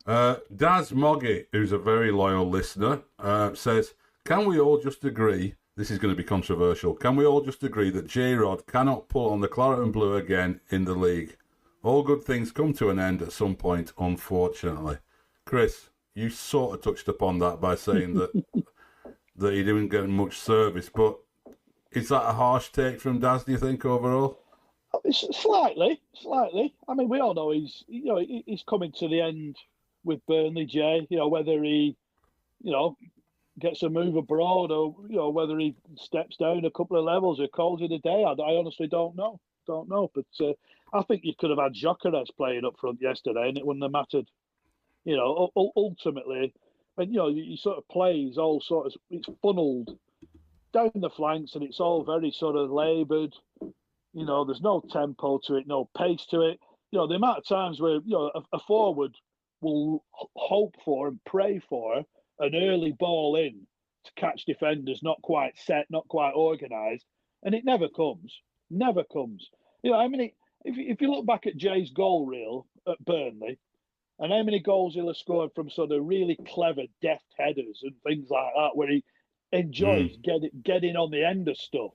Daz Moggy, who's a very loyal listener, says, can we all just agree, this is going to be controversial, can we all just agree that J-Rod cannot pull on the claret and blue again in the league? All good things come to an end at some point, unfortunately. Chris, you sort of touched upon that by saying that he didn't get much service, but is that a harsh take from Daz, do you think, overall? Slightly. I mean, we all know he's coming to the end with Burnley, Jay. Whether he, gets a move abroad or whether he steps down a couple of levels or calls it a day. I honestly don't know. But I think you could have had Gyökeres playing up front yesterday, and it wouldn't have mattered. Ultimately, when you sort of plays all sort of, it's funneled down the flanks, and it's all very sort of laboured. There's no tempo to it, no pace to it. The amount of times where a forward will hope for and pray for an early ball in to catch defenders not quite set, not quite organised, and it never comes. Never comes. You know, if you look back at Jay's goal reel at Burnley, and how many goals he'll have scored from sort of really clever, deft headers and things like that, where he enjoys getting on the end of stuff.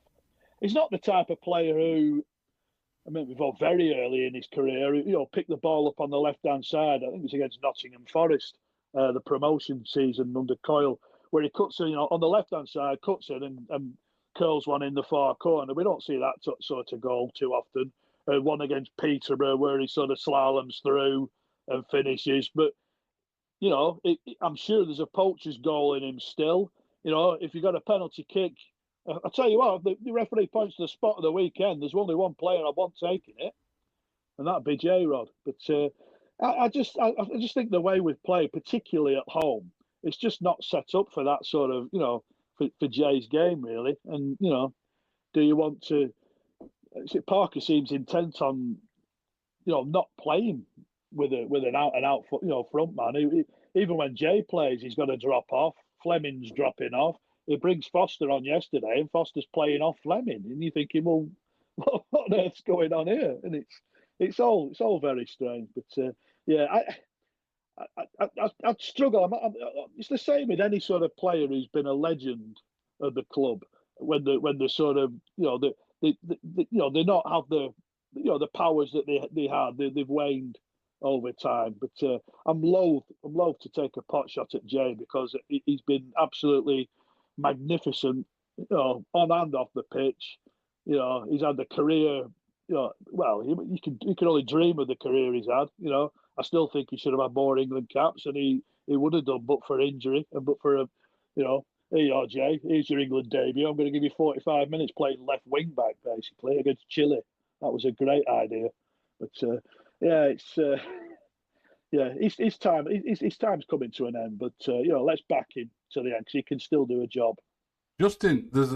He's not the type of player who, I mean, before very early in his career, you know, picked the ball up on the left-hand side. I think it was against Nottingham Forest, the promotion season under Coyle, where he cuts in, you know, on the left-hand side, cuts in and curls one in the far corner. We don't see that sort of goal too often. One against Peterborough where he sort of slaloms through and finishes. But, you know, I'm sure there's a poacher's goal in him still. You know, if you got a penalty kick, I'll tell you what, the referee points to the spot of the weekend. There's only one player I want taking it, and that'd be J-Rod. But I just think the way we've played, particularly at home, it's just not set up for that sort of, you know, for Jay's game, really. And, you know, do you want to... Parker seems intent on, you know, not playing with an out-and-out, you know, front man. Even when Jay plays, he's got to drop off. Fleming's dropping off. He brings Foster on yesterday, and Foster's playing off Fleming, and you're thinking, well, what on earth's going on here? And it's all very strange. But yeah, I'd struggle. It's the same with any sort of player who's been a legend of the club. When the sort of, you know, they not have the, you know, the powers that they had. They've waned over time. But I'm loath to take a pot shot at Jay because he's been absolutely magnificent, you know, on and off the pitch. You know, he's had the career. You know, well, you can only dream of the career he's had. You know, I still think he should have had more England caps, and he would have done, but for injury and but for you know. Here you are, Jay. Here's your England debut. I'm going to give you 45 minutes playing left wing back, basically, against Chile. That was a great idea. But yeah, his time's coming to an end. But you know, let's back him to the end because he can still do a job. Justin, there's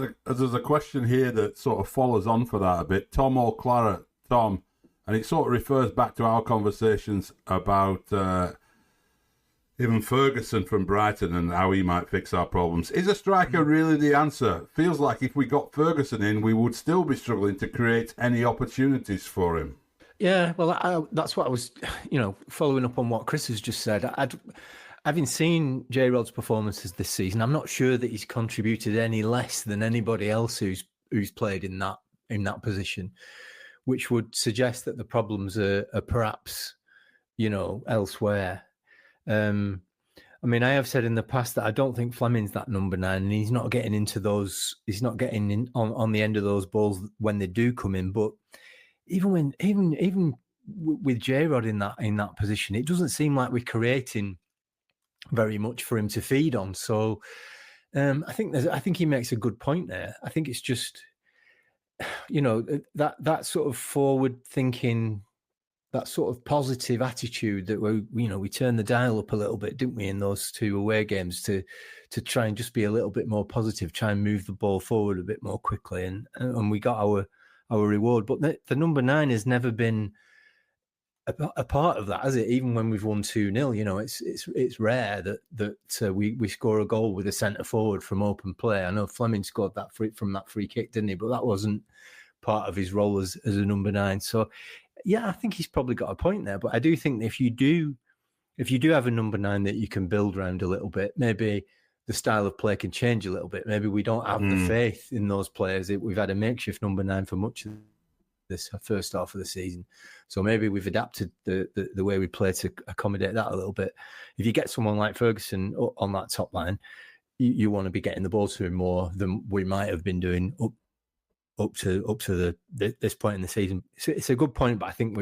a question here that sort of follows on for that a bit. Tom O'Clara, Tom, and it sort of refers back to our conversations about. Even Ferguson from Brighton and how he might fix our problems. Is a striker really the answer? Feels like if we got Ferguson in, we would still be struggling to create any opportunities for him. Yeah, well, that's what I was, you know, following up on what Chris has just said. Having seen J-Rod's performances this season, I'm not sure that he's contributed any less than anybody else who's played in that position, which would suggest that the problems are perhaps, you know, elsewhere. I mean, I have said in the past that I don't think Fleming's that number 9, and he's not getting into those. He's not getting in on the end of those balls when they do come in. But even with J-Rod in that position, it doesn't seem like we're creating very much for him to feed on. So I think he makes a good point there. I think it's just, you know, that sort of forward thinking. That sort of positive attitude that we turned the dial up a little bit, didn't we, in those 2 away games to try and just be a little bit more positive, try and move the ball forward a bit more quickly, and we got our reward. But the number 9 has never been a part of that, has it? Even when we've won 2-0, you know, it's rare that we score a goal with a centre forward from open play. I know Fleming scored that from that free kick, didn't he? But that wasn't part of his role as a number 9. So. Yeah, I think he's probably got a point there. But I do think that if you do have a number 9 that you can build around a little bit, maybe the style of play can change a little bit. Maybe we don't have the faith in those players. We've had a makeshift number 9 for much of this first half of the season. So maybe we've adapted the way we play to accommodate that a little bit. If you get someone like Ferguson on that top line, you want to be getting the ball to him more than we might have been doing up to this point in the season. It's a good point, but I think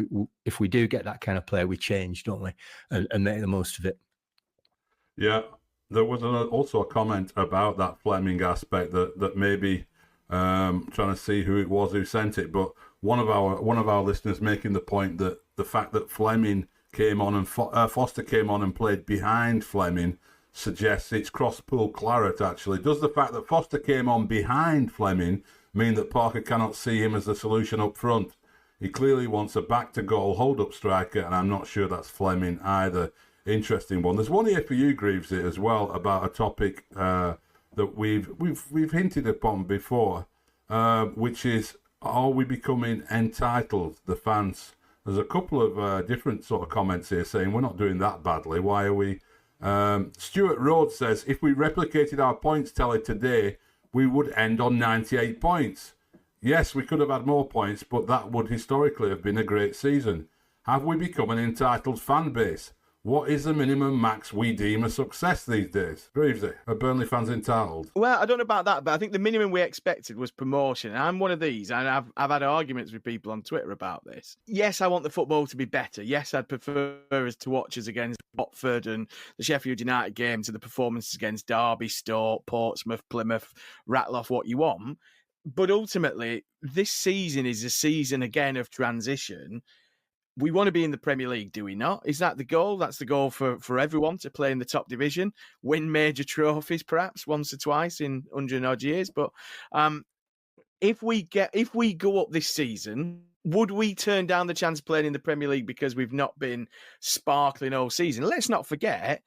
if we do get that kind of player, we change, don't we, and make the most of it. Yeah, there was also a comment about that Fleming aspect that maybe trying to see who it was who sent it, but one of our listeners making the point that the fact that Fleming came on and Foster came on and played behind Fleming suggests it's cross-pool claret, actually. Does the fact that Foster came on behind Fleming mean that Parker cannot see him as the solution up front? He clearly wants a back-to-goal hold-up striker, and I'm not sure that's Fleming either. Interesting one. There's one here for you, Greaves, as well, about a topic that we've hinted upon before, which is Are we becoming entitled, the fans? There's a couple of different sort of comments here saying we're not doing that badly. Why are we? Stuart Rhodes says, if we replicated our points tally today, we would end on 98 points. Yes, we could have had more points, but that would historically have been a great season. Have we become an entitled fan base? What is the minimum max we deem a success these days? Greavesy, are Burnley fans entitled? Well, I don't know about that, but I think the minimum we expected was promotion. And I'm one of these, and I've had arguments with people on Twitter about this. Yes, I want the football to be better. Yes, I'd prefer us to watch us against Watford and the Sheffield United game to the performances against Derby, Stoke, Portsmouth, Plymouth, rattle off what you want. But ultimately, this season is a season, again, of transition. We want to be in the Premier League, do we not? Is that the goal? That's the goal for everyone, to play in the top division, win major trophies, perhaps once or twice in 100 odd years. But if we go up this season, would we turn down the chance of playing in the Premier League because we've not been sparkling all season? Let's not forget,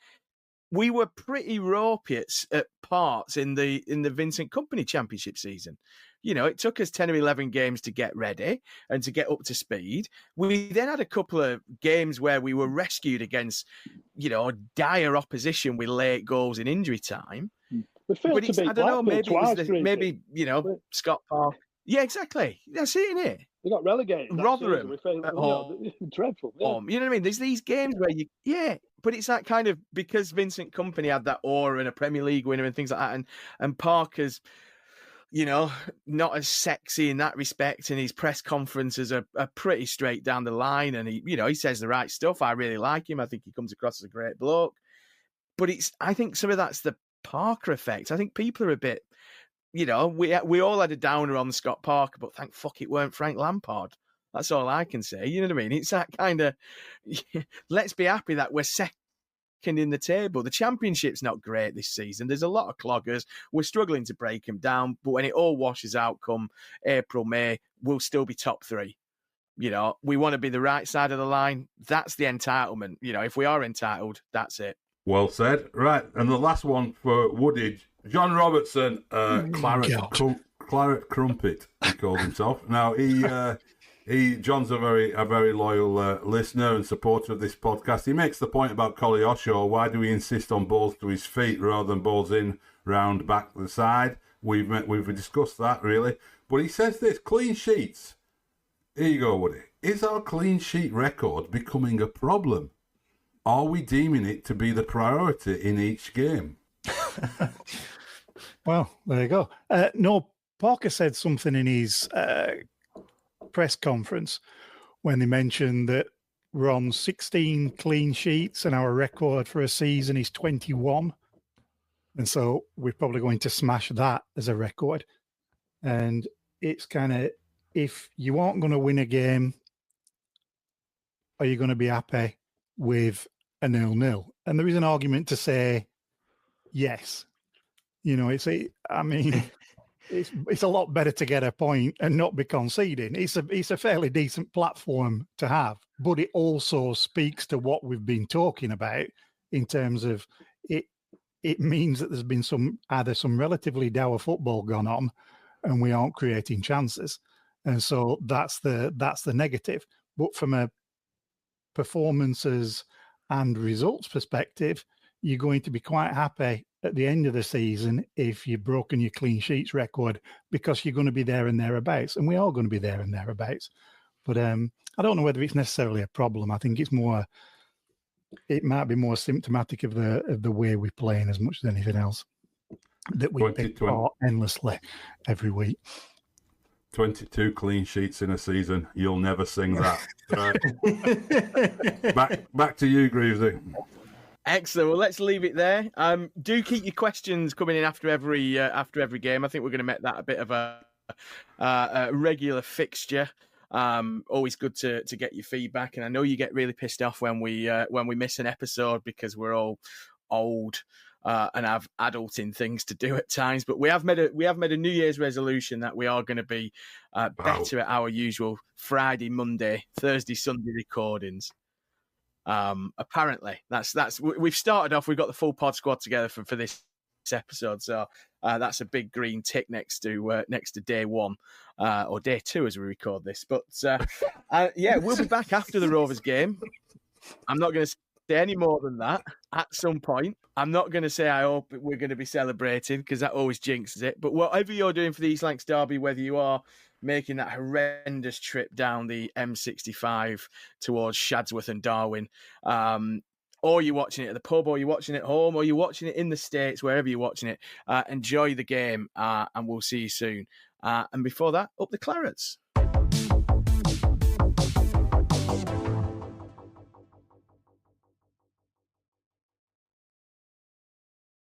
we were pretty ropey at parts in the Vincent Kompany Championship season. You know, it took us 10 or 11 games to get ready and to get up to speed. We then had a couple of games where we were rescued against, you know, dire opposition with late goals in injury time. We failed to beat Blackpool twice. Maybe, you know, Scott Park. Yeah, exactly. That's it, isn't it? We got relegated. Rotherham at home. Dreadful. Yeah. You know what I mean? There's these games where but it's that kind of, because Vincent Kompany had that aura and a Premier League winner and things like that, and Parker's, you know, not as sexy in that respect, and his press conferences are pretty straight down the line, and he says the right stuff. I really like him. I think he comes across as a great bloke. But I think some of that's the Parker effect. I think people are a bit, you know, we all had a downer on Scott Parker, but thank fuck it weren't Frank Lampard. That's all I can say. You know what I mean? It's that kind of, let's be happy that we're second in the table. The Championship's not great this season. There's a lot of cloggers. We're struggling to break them down, but when it all washes out come April, May, we'll still be top three. You know, we want to be the right side of the line. That's the entitlement. You know, if we are entitled, that's it. Well said. Right, and the last one for Woodage, John Robertson, Claret Crumpet, he calls himself. Now, John's a very loyal listener and supporter of this podcast. He makes the point about Collie Oshaw. Why do we insist on balls to his feet rather than balls in, round, back, the side? We've discussed that, really. But he says this, clean sheets. Here you go, Woody. Is our clean sheet record becoming a problem? Are we deeming it to be the priority in each game? Well, there you go. No, Parker said something in his press conference when they mentioned that we're on 16 clean sheets and our record for a season is 21. And so we're probably going to smash that as a record. And it's kind of, if you aren't going to win a game, are you going to be happy with a 0-0? And there is an argument to say yes. You know, it's a lot better to get a point and not be conceding. It's a fairly decent platform to have, but it also speaks to what we've been talking about in terms of it. It means that there's been some relatively dour football gone on, and we aren't creating chances, and so that's the negative. But from a performances and results perspective, you're going to be quite happy at the end of the season if you've broken your clean sheets record, because you're going to be there and thereabouts, and we are going to be there and thereabouts. But I don't know whether it's necessarily a problem. I think it might be more symptomatic of the way we're playing as much as anything else, that we pick apart endlessly every week. 22 clean sheets in a season. You'll never sing that. Back to you, Greavesy. Excellent. Well, let's leave it there. Do keep your questions coming in after every game. I think we're going to make that a bit of a regular fixture. Always good to get your feedback, and I know you get really pissed off when we miss an episode because we're all old and have adulting things to do at times. But we have made a New Year's resolution that we are going to be better at our usual Friday, Monday, Thursday, Sunday recordings. Apparently, that's we've started off. We've got the full pod squad together for this episode. So that's a big green tick next to day one or day two as we record this. But yeah, we'll be back after the Rovers game. I'm not going to say any more than that at some point. I'm not going to say I hope we're going to be celebrating because that always jinxes it. But whatever you're doing for the East Lancs Derby, whether you are making that horrendous trip down the M65 towards Shadsworth and Darwin, or you're watching it at the pub, or you're watching it at home, or you're watching it in the States, wherever you're watching it, enjoy the game, and we'll see you soon. And before that, up the Clarets.